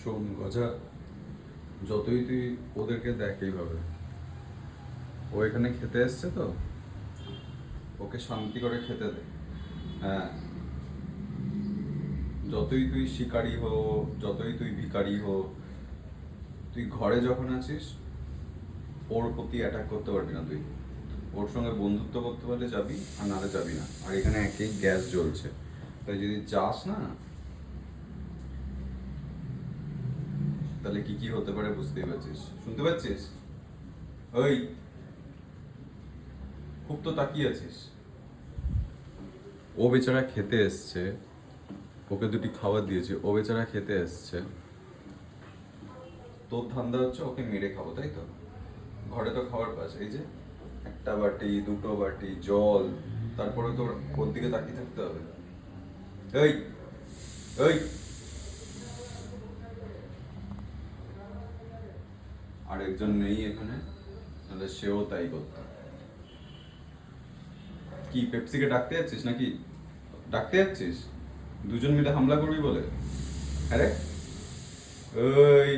শোন গজা, যতই তুই ওদেরকে দেখ এইভাবে, ও এখানে খেতে এসছে তো, ওকে শান্তি করে খেতে দে। হ্যাঁ, যতই তুই শিকারি হো, যতই তুই ভিখারি হো, তুই ঘরে যখন আছিস ওর প্রতি অ্যাটাক করতে পারবি না। তুই ওর সঙ্গে বন্ধুত্ব করতে পারলে যাবি, আর নাহলে যাবি না। আর এখানে একই গ্যাস জ্বলছে, তাই যদি যাস না তাহলে কি কি হতে পারে বুঝতেই পারছিস। শুনতে পাচ্ছিস? ওই, খুব তো তাকিয়ে আছিস। ও বেচারা খেতে এসছে, ওকে দুটি খাবার দিয়েছে, ও বেচারা খেতে এসছে, তোর ধান্দা হচ্ছে ওকে মেরে খাবো, তাই তো? ঘরে তো খাবার পাস, এই যে একটা বাটি, দুটো বাটি জল, তারপরে তোর ওর দিকে তাকিয়ে থাকতে হবে। এই, এই, আর একজন নেই এখানে, তাহলে সেও তাই করতো। কি পেপসিকে ডাকতে যাচ্ছিস নাকি? ডাকতে যাচ্ছিস দুজন মিলে হামলা করবি বলে? আরে ওই